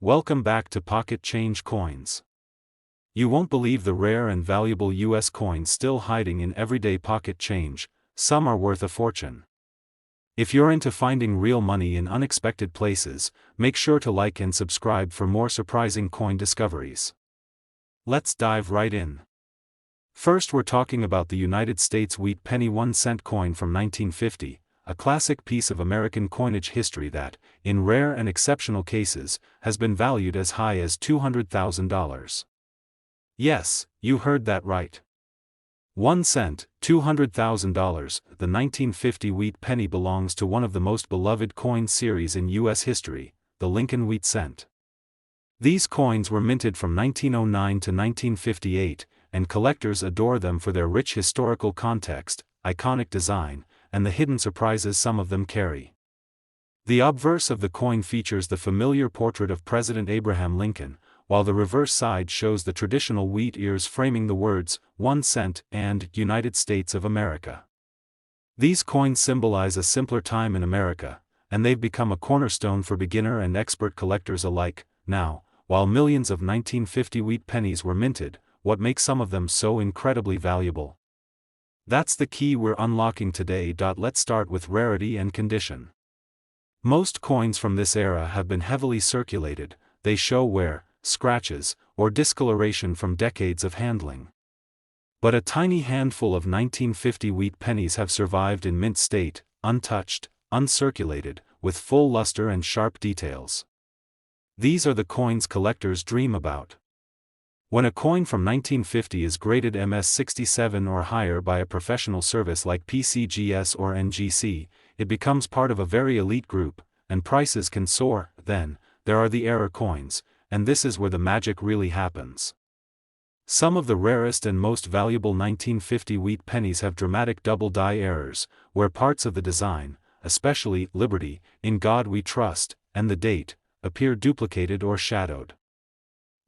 Welcome back to Pocket Change Coins. You won't believe the rare and valuable US coins still hiding in everyday pocket change. Some are worth a fortune. If you're into finding real money in unexpected places, make sure to like and subscribe for more surprising coin discoveries. Let's dive right in. First, we're talking about the United States wheat penny 1-cent coin from 1950, a classic piece of American coinage history that, in rare and exceptional cases, has been valued as high as $200,000. Yes, you heard that right. 1 cent, $200,000. The 1950 wheat penny belongs to one of the most beloved coin series in U.S. history, the Lincoln Wheat Cent. These coins were minted from 1909 to 1958, and collectors adore them for their rich historical context, iconic design, and the hidden surprises some of them carry. The obverse of the coin features the familiar portrait of President Abraham Lincoln, while the reverse side shows the traditional wheat ears framing the words, 1 cent and United States of America. These coins symbolize a simpler time in America, and they've become a cornerstone for beginner and expert collectors alike. Now, while millions of 1950 wheat pennies were minted, what makes some of them so incredibly valuable? That's the key we're unlocking today. Let's start with rarity and condition. Most coins from this era have been heavily circulated. They show wear, scratches, or discoloration from decades of handling. But a tiny handful of 1950 wheat pennies have survived in mint state, untouched, uncirculated, with full luster and sharp details. These are the coins collectors dream about. When a coin from 1950 is graded MS67 or higher by a professional service like PCGS or NGC, it becomes part of a very elite group, and prices can soar. Then, there are the error coins, and this is where the magic really happens. Some of the rarest and most valuable 1950 wheat pennies have dramatic double die errors, where parts of the design, especially Liberty, In God We Trust, and the date, appear duplicated or shadowed.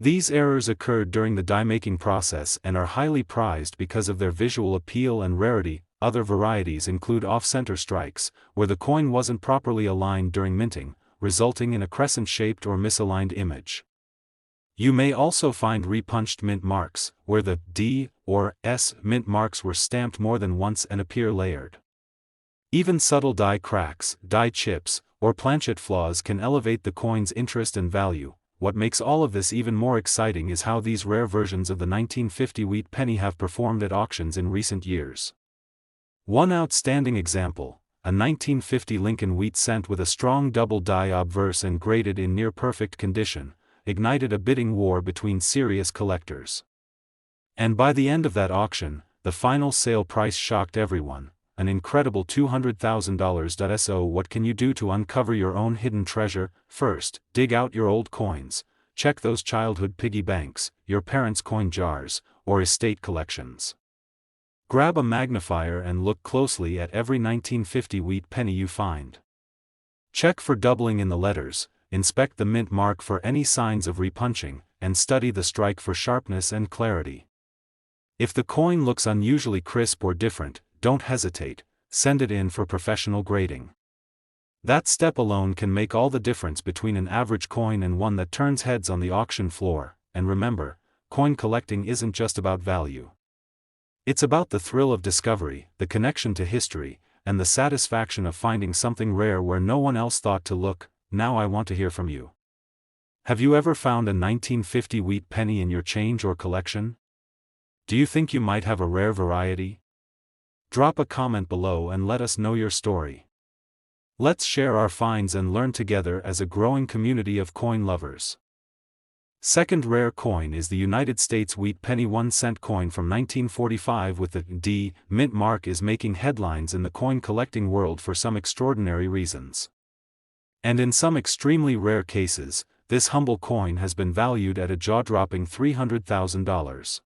These errors occurred during the die-making process and are highly prized because of their visual appeal and rarity. Other varieties include off-center strikes, where the coin wasn't properly aligned during minting, resulting in a crescent-shaped or misaligned image. You may also find repunched mint marks, where the D or S mint marks were stamped more than once and appear layered. Even subtle die cracks, die chips, or planchet flaws can elevate the coin's interest and value. What makes all of this even more exciting is how these rare versions of the 1950 wheat penny have performed at auctions in recent years. One outstanding example, a 1950 Lincoln Wheat Cent with a strong double die obverse and graded in near-perfect condition, ignited a bidding war between serious collectors. And by the end of that auction, the final sale price shocked everyone, an incredible $200,000. So what can you do to uncover your own hidden treasure? First, dig out your old coins. Check those childhood piggy banks, your parents' coin jars, or estate collections. Grab a magnifier and look closely at every 1950 wheat penny you find. Check for doubling in the letters, inspect the mint mark for any signs of repunching, and study the strike for sharpness and clarity. If the coin looks unusually crisp or different, don't hesitate, send it in for professional grading. That step alone can make all the difference between an average coin and one that turns heads on the auction floor. And remember, coin collecting isn't just about value. It's about the thrill of discovery, the connection to history, and the satisfaction of finding something rare where no one else thought to look. Now I want to hear from you. Have you ever found a 1950 wheat penny in your change or collection? Do you think you might have a rare variety? Drop a comment below and let us know your story. Let's share our finds and learn together as a growing community of coin lovers. Second rare coin is the United States wheat penny 1-cent coin from 1945 with the D mint mark is making headlines in the coin collecting world for some extraordinary reasons. And in some extremely rare cases, this humble coin has been valued at a jaw-dropping $300,000.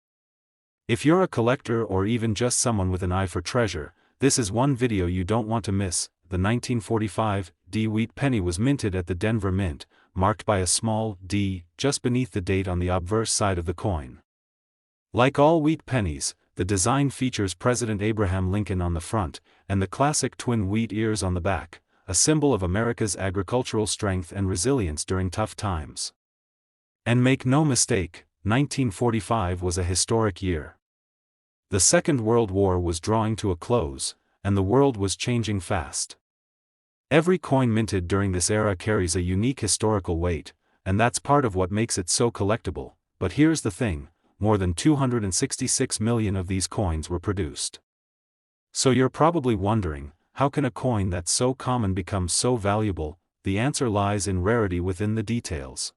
If you're a collector or even just someone with an eye for treasure, this is one video you don't want to miss. The 1945 D wheat penny was minted at the Denver Mint, marked by a small D just beneath the date on the obverse side of the coin. Like all wheat pennies, the design features President Abraham Lincoln on the front, and the classic twin wheat ears on the back, a symbol of America's agricultural strength and resilience during tough times. And make no mistake, 1945 was a historic year. The Second World War was drawing to a close, and the world was changing fast. Every coin minted during this era carries a unique historical weight, and that's part of what makes it so collectible. But here's the thing, more than 266 million of these coins were produced. So you're probably wondering, how can a coin that's so common become so valuable? The answer lies in rarity within the details.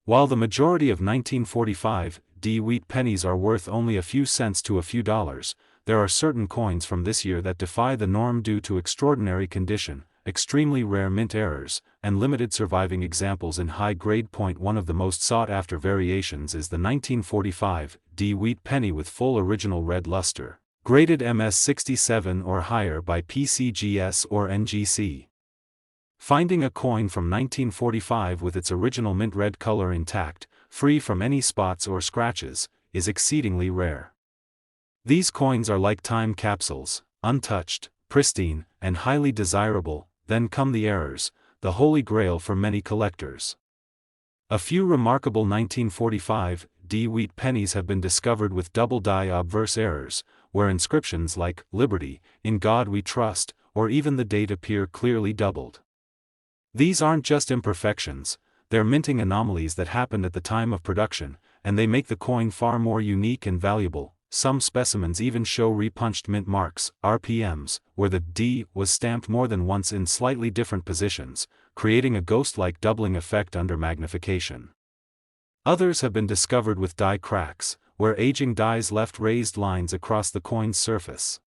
While the majority of 1945 wheat pennies are worth only a few cents to a few dollars, there are certain coins from this year that defy the norm due to extraordinary condition, extremely rare mint errors, and limited surviving examples in high-grade. One of the most sought-after variations is the 1945 wheat penny with full original red luster, graded MS67 or higher by PCGS or NGC. Finding a coin from 1945 with its original mint red color intact, free from any spots or scratches, is exceedingly rare. These coins are like time capsules, untouched, pristine, and highly desirable. Then come the errors, the holy grail for many collectors. A few remarkable 1945 wheat pennies have been discovered with double die obverse errors, where inscriptions like "Liberty," "In God We Trust," or even the date appear clearly doubled. These aren't just imperfections, they're minting anomalies that happened at the time of production, and they make the coin far more unique and valuable. Some specimens even show repunched mint marks, RPMs, where the D was stamped more than once in slightly different positions, creating a ghost-like doubling effect under magnification. Others have been discovered with die cracks, where aging dies left raised lines across the coin's surface.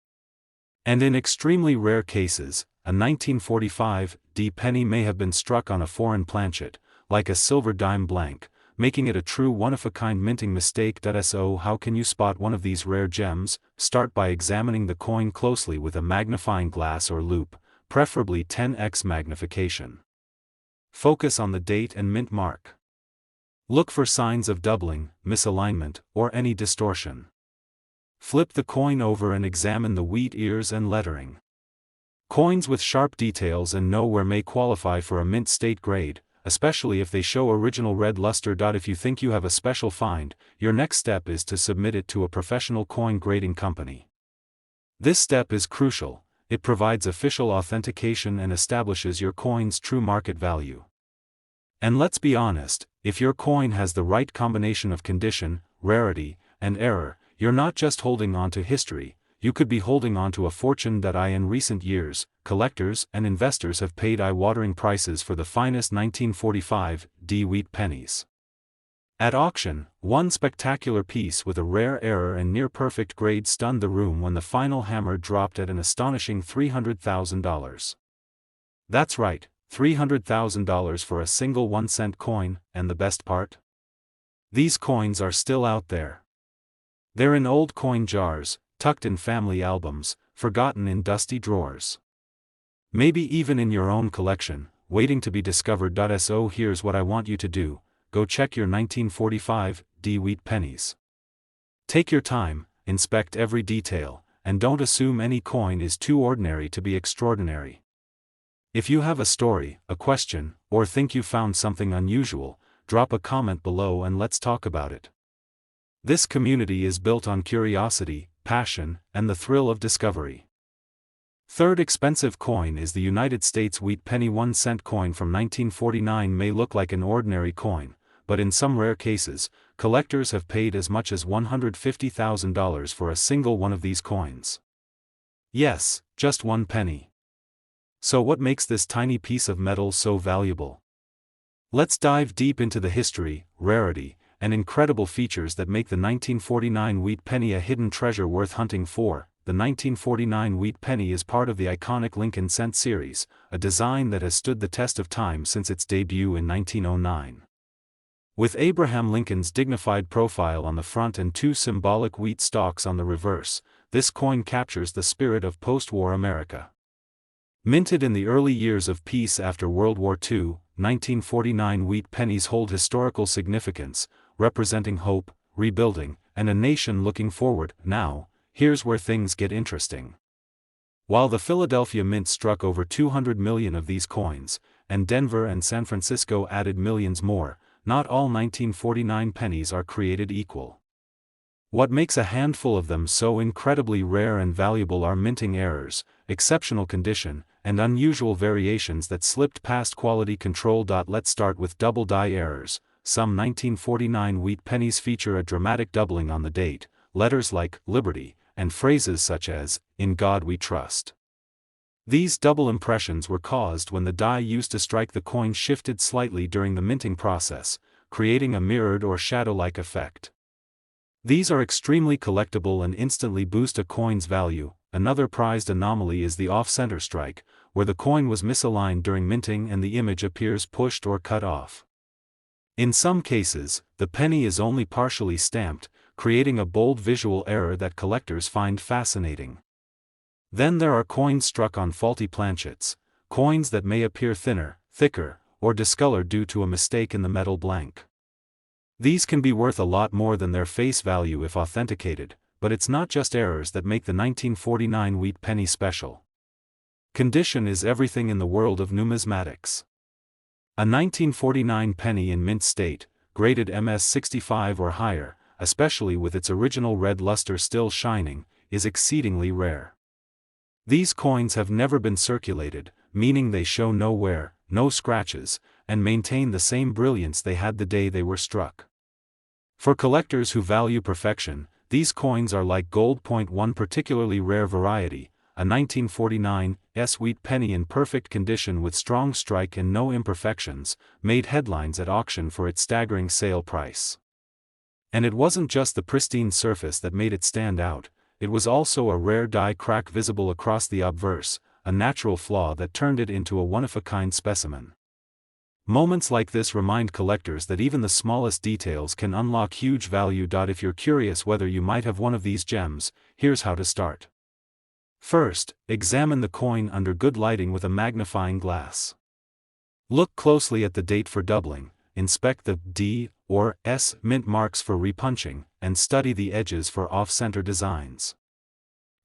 And in extremely rare cases, a 1945 penny may have been struck on a foreign planchet, like a silver dime blank, making it a true one-of-a-kind minting mistake. So how can you spot one of these rare gems? Start by examining the coin closely with a magnifying glass or loupe, preferably 10x magnification. Focus on the date and mint mark. Look for signs of doubling, misalignment, or any distortion. Flip the coin over and examine the wheat ears and lettering. Coins with sharp details and nowhere may qualify for a mint state grade, especially if they show original red luster. If you think you have a special find, your next step is to submit it to a professional coin grading company. This step is crucial. It provides official authentication and establishes your coin's true market value. And let's be honest, if your coin has the right combination of condition, rarity, and error, you're not just holding on to history, you could be holding on to a fortune. In recent years, collectors and investors have paid eye-watering prices for the finest 1945 wheat pennies. At auction, one spectacular piece with a rare error and near-perfect grade stunned the room when the final hammer dropped at an astonishing $300,000. That's right, $300,000 for a single 1-cent coin. And the best part? These coins are still out there. They're in old coin jars, tucked in family albums, forgotten in dusty drawers. Maybe even in your own collection, waiting to be discovered. So here's what I want you to do: go check your 1945 wheat pennies. Take your time, inspect every detail, and don't assume any coin is too ordinary to be extraordinary. If you have a story, a question, or think you found something unusual, drop a comment below and let's talk about it. This community is built on curiosity, passion, and the thrill of discovery. Third expensive coin is the United States wheat penny 1-cent coin from 1949. May look like an ordinary coin, but in some rare cases, collectors have paid as much as $150,000 for a single one of these coins. Yes, just 1 penny. So what makes this tiny piece of metal so valuable? Let's dive deep into the history, rarity, and incredible features that make the 1949 wheat penny a hidden treasure worth hunting for. The 1949 wheat penny is part of the iconic Lincoln Cent series, a design that has stood the test of time since its debut in 1909. With Abraham Lincoln's dignified profile on the front and 2 symbolic wheat stalks on the reverse, this coin captures the spirit of post-war America. Minted in the early years of peace after World War II, 1949 wheat pennies hold historical significance, representing hope, rebuilding, and a nation looking forward. Now, here's where things get interesting. While the Philadelphia Mint struck over 200 million of these coins, and Denver and San Francisco added millions more, not all 1949 pennies are created equal. What makes a handful of them so incredibly rare and valuable are minting errors, exceptional condition, and unusual variations that slipped past quality control. Let's start with double die errors. Some 1949 wheat pennies feature a dramatic doubling on the date, letters like Liberty, and phrases such as, "In God we trust." These double impressions were caused when the die used to strike the coin shifted slightly during the minting process, creating a mirrored or shadow-like effect. These are extremely collectible and instantly boost a coin's value. Another prized anomaly is the off-center strike, where the coin was misaligned during minting and the image appears pushed or cut off. In some cases, the penny is only partially stamped, creating a bold visual error that collectors find fascinating. Then there are coins struck on faulty planchets, coins that may appear thinner, thicker, or discolored due to a mistake in the metal blank. These can be worth a lot more than their face value if authenticated, but it's not just errors that make the 1949 wheat penny special. Condition is everything in the world of numismatics. A 1949 penny in mint state, graded MS65 or higher, especially with its original red luster still shining, is exceedingly rare. These coins have never been circulated, meaning they show no wear, no scratches, and maintain the same brilliance they had the day they were struck. For collectors who value perfection, these coins are like gold. One particularly rare variety, a 1949 wheat penny in perfect condition with strong strike and no imperfections, made headlines at auction for its staggering sale price. And it wasn't just the pristine surface that made it stand out, it was also a rare die crack visible across the obverse, a natural flaw that turned it into a one-of-a-kind specimen. Moments like this remind collectors that even the smallest details can unlock huge value. If you're curious whether you might have one of these gems, here's how to start. First, examine the coin under good lighting with a magnifying glass. Look closely at the date for doubling, inspect the D or S mint marks for repunching, and study the edges for off-center designs.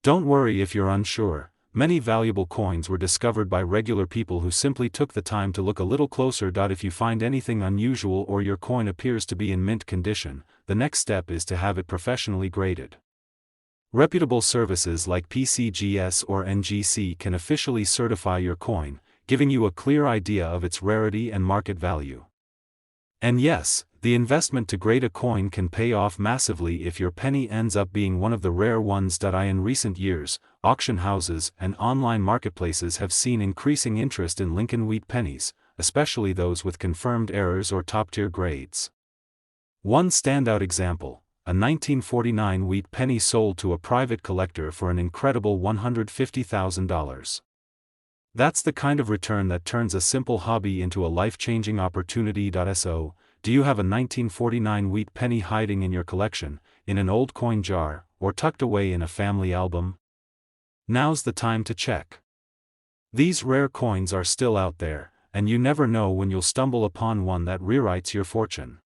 Don't worry if you're unsure. Many valuable coins were discovered by regular people who simply took the time to look a little closer. If you find anything unusual or your coin appears to be in mint condition, the next step is to have it professionally graded. Reputable services like PCGS or NGC can officially certify your coin, giving you a clear idea of its rarity and market value. And yes, the investment to grade a coin can pay off massively if your penny ends up being one of the rare ones. In recent years, auction houses and online marketplaces have seen increasing interest in Lincoln wheat pennies, especially those with confirmed errors or top-tier grades. One standout example, a 1949 wheat penny sold to a private collector for an incredible $150,000. That's the kind of return that turns a simple hobby into a life-changing opportunity. So, do you have a 1949 wheat penny hiding in your collection, in an old coin jar, or tucked away in a family album? Now's the time to check. These rare coins are still out there, and you never know when you'll stumble upon one that rewrites your fortune.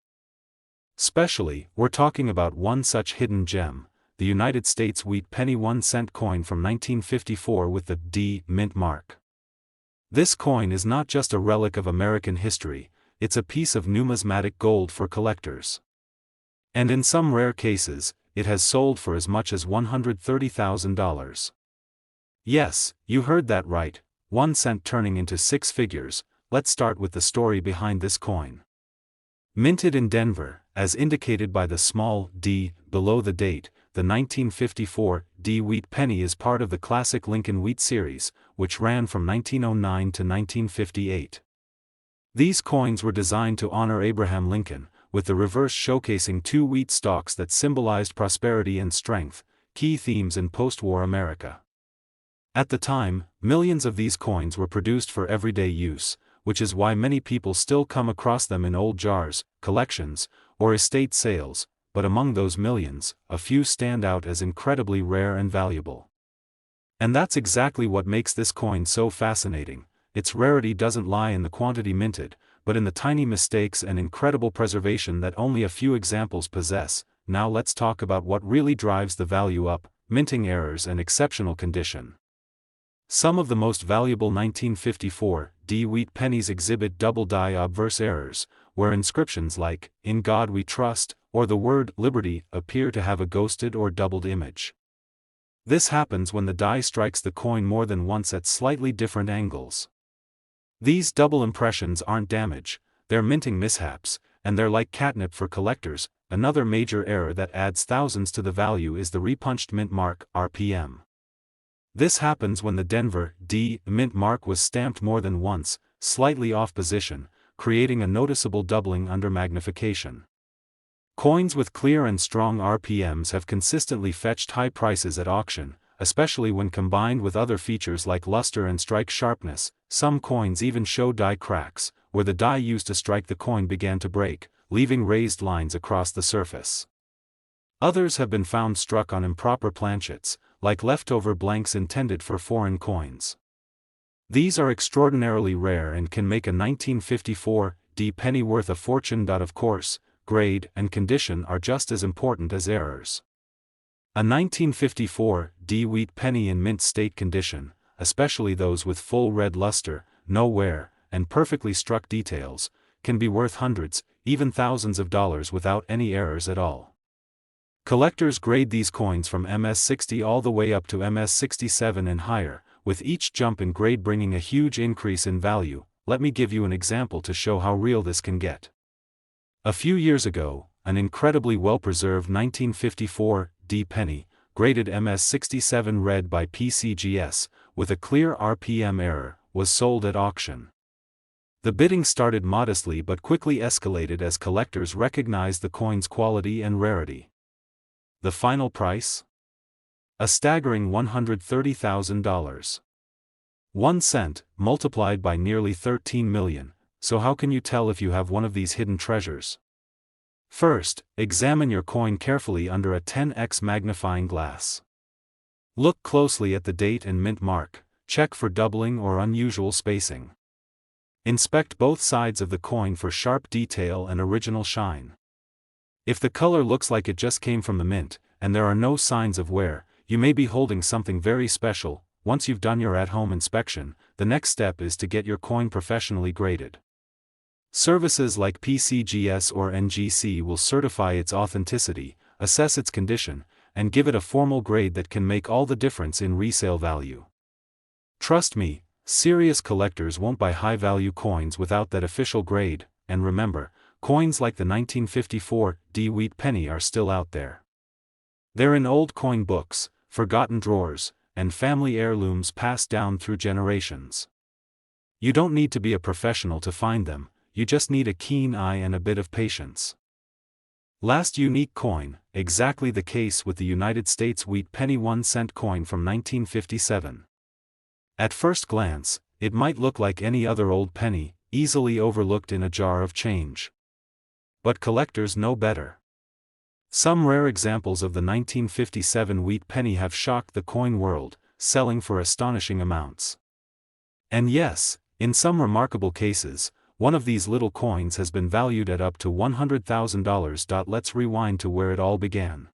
Specially, we're talking about one such hidden gem, the United States wheat penny 1-cent coin from 1954 with the D mint mark. This coin is not just a relic of American history, it's a piece of numismatic gold for collectors. And in some rare cases, it has sold for as much as $130,000. Yes, you heard that right, 1 cent turning into 6 figures. Let's start with the story behind this coin. Minted in Denver, as indicated by the small d below the date, the 1954 D wheat penny is part of the classic Lincoln Wheat series, which ran from 1909 to 1958. These coins were designed to honor Abraham Lincoln, with the reverse showcasing 2 wheat stalks that symbolized prosperity and strength, key themes in post-war America. At the time, millions of these coins were produced for everyday use, which is why many people still come across them in old jars, collections, or estate sales, but among those millions, a few stand out as incredibly rare and valuable. And that's exactly what makes this coin so fascinating. Its rarity doesn't lie in the quantity minted, but in the tiny mistakes and incredible preservation that only a few examples possess. Now let's talk about what really drives the value up: minting errors and exceptional condition. Some of the most valuable 1954 D wheat pennies exhibit double die obverse errors, where inscriptions like, "In God We Trust," or the word "Liberty" appear to have a ghosted or doubled image. This happens when the die strikes the coin more than once at slightly different angles. These double impressions aren't damage, they're minting mishaps, and they're like catnip for collectors. Another major error that adds thousands to the value is the repunched mint mark, RPM. This happens when the Denver D mint mark was stamped more than once, slightly off position, creating a noticeable doubling under magnification. Coins with clear and strong RPMs have consistently fetched high prices at auction, especially when combined with other features like luster and strike sharpness. Some coins even show die cracks, where the die used to strike the coin began to break, leaving raised lines across the surface. Others have been found struck on improper planchets, like leftover blanks intended for foreign coins. These are extraordinarily rare and can make a 1954 D penny worth a fortune. Of course, grade and condition are just as important as errors. A 1954 D wheat penny in mint state condition, especially those with full red luster, no wear, and perfectly struck details, can be worth hundreds, even thousands of dollars without any errors at all. Collectors grade these coins from MS-60 all the way up to MS-67 and higher, with each jump in grade bringing a huge increase in value. Let me give you an example to show how real this can get. A few years ago, an incredibly well-preserved 1954 D penny, graded MS-67 red by PCGS, with a clear RPM error, was sold at auction. The bidding started modestly but quickly escalated as collectors recognized the coin's quality and rarity. The final price? A staggering $130,000. 1 cent, multiplied by nearly 13 million, so how can you tell if you have one of these hidden treasures? First, examine your coin carefully under a 10x magnifying glass. Look closely at the date and mint mark, check for doubling or unusual spacing. Inspect both sides of the coin for sharp detail and original shine. If the color looks like it just came from the mint, and there are no signs of wear, you may be holding something very special. Once you've done your at-home inspection, the next step is to get your coin professionally graded. Services like PCGS or NGC will certify its authenticity, assess its condition, and give it a formal grade that can make all the difference in resale value. Trust me, serious collectors won't buy high-value coins without that official grade, and remember, coins like the 1954 D wheat penny are still out there. They're in old coin books, forgotten drawers, and family heirlooms passed down through generations. You don't need to be a professional to find them, you just need a keen eye and a bit of patience. Last unique coin, exactly the case with the United States wheat penny 1 cent coin from 1957. At first glance, it might look like any other old penny, easily overlooked in a jar of change. But collectors know better. Some rare examples of the 1957 wheat penny have shocked the coin world, selling for astonishing amounts. And yes, in some remarkable cases, one of these little coins has been valued at up to $100,000. Let's rewind to where it all began.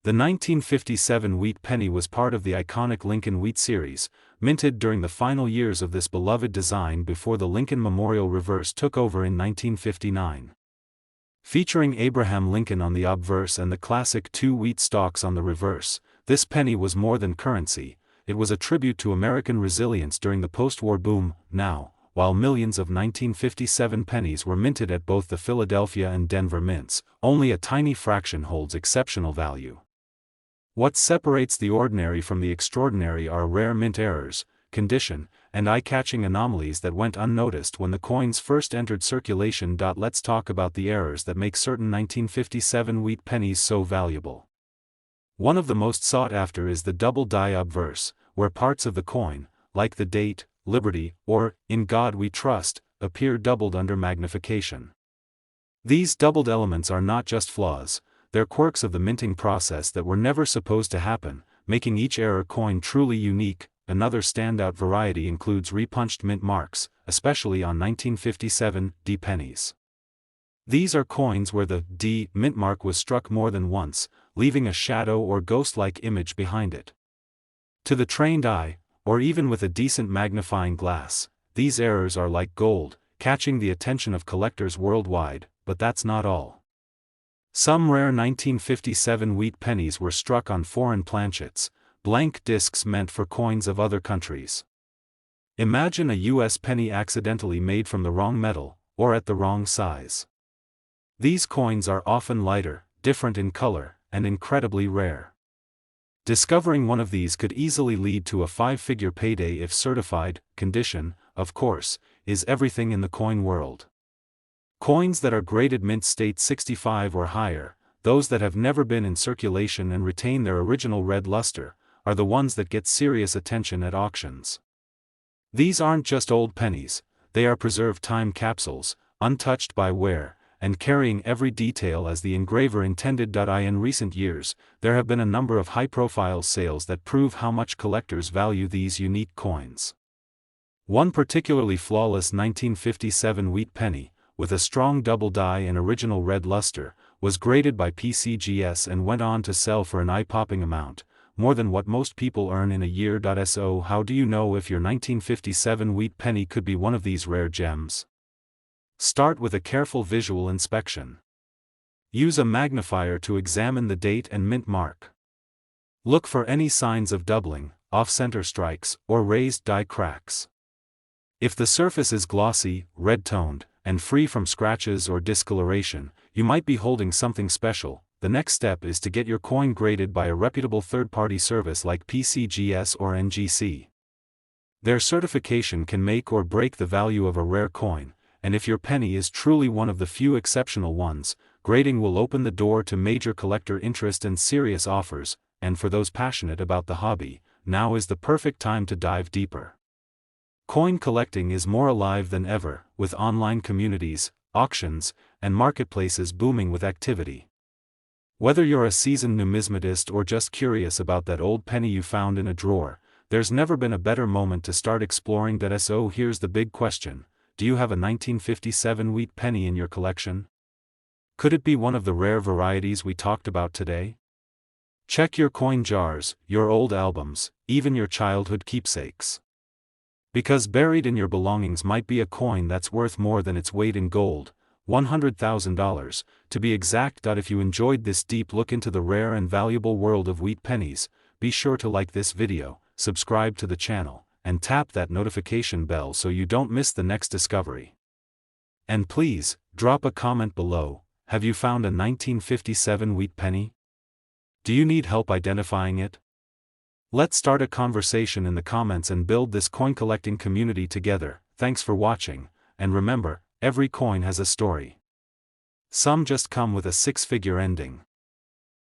The 1957 wheat penny was part of the iconic Lincoln Wheat series, minted during the final years of this beloved design before the Lincoln Memorial reverse took over in 1959. Featuring Abraham Lincoln on the obverse and the classic 2 wheat stalks on the reverse, this penny was more than currency, it was a tribute to American resilience during the post-war boom. Now, while millions of 1957 pennies were minted at both the Philadelphia and Denver mints, only a tiny fraction holds exceptional value. What separates the ordinary from the extraordinary are rare mint errors, condition, and eye-catching anomalies that went unnoticed when the coins first entered circulation. Let's talk about the errors that make certain 1957 wheat pennies so valuable. One of the most sought after is the double die obverse, where parts of the coin, like the date, Liberty, or In God We Trust, appear doubled under magnification. These doubled elements are not just flaws, they're quirks of the minting process that were never supposed to happen, making each error coin truly unique. Another standout variety includes repunched mint marks, especially on 1957 D pennies. These are coins where the D mint mark was struck more than once, leaving a shadow or ghost-like image behind it. To the trained eye, or even with a decent magnifying glass, these errors are like gold, catching the attention of collectors worldwide, but that's not all. Some rare 1957 wheat pennies were struck on foreign planchets, blank discs meant for coins of other countries. Imagine a US penny accidentally made from the wrong metal, or at the wrong size. These coins are often lighter, different in color, and incredibly rare. Discovering one of these could easily lead to a 5-figure payday if certified. Condition, of course, is everything in the coin world. Coins that are graded mint state 65 or higher, those that have never been in circulation and retain their original red luster, are the ones that get serious attention at auctions. These aren't just old pennies, they are preserved time capsules, untouched by wear, and carrying every detail as the engraver intended. In recent years, there have been a number of high-profile sales that prove how much collectors value these unique coins. One particularly flawless 1957 wheat penny, with a strong double die and original red luster, was graded by PCGS and went on to sell for an eye-popping amount, more than what most people earn in a year. So how do you know if your 1957 wheat penny could be one of these rare gems? Start with a careful visual inspection. Use a magnifier to examine the date and mint mark. Look for any signs of doubling, off-center strikes, or raised die cracks. If the surface is glossy, red-toned, and free from scratches or discoloration, you might be holding something special. The next step is to get your coin graded by a reputable third-party service like PCGS or NGC. Their certification can make or break the value of a rare coin, and if your penny is truly one of the few exceptional ones, grading will open the door to major collector interest and serious offers. And for those passionate about the hobby, now is the perfect time to dive deeper. Coin collecting is more alive than ever, with online communities, auctions, and marketplaces booming with activity. Whether you're a seasoned numismatist or just curious about that old penny you found in a drawer, there's never been a better moment to start exploring. So here's the big question: do you have a 1957 wheat penny in your collection? Could it be one of the rare varieties we talked about today? Check your coin jars, your old albums, even your childhood keepsakes. Because buried in your belongings might be a coin that's worth more than its weight in gold, $100,000, to be exact. If you enjoyed this deep look into the rare and valuable world of wheat pennies, be sure to like this video, subscribe to the channel, and tap that notification bell so you don't miss the next discovery. And please, drop a comment below. Have you found a 1957 wheat penny? Do you need help identifying it? Let's start a conversation in the comments and build this coin collecting community together. Thanks for watching, and remember, every coin has a story. Some just come with a 6-figure ending.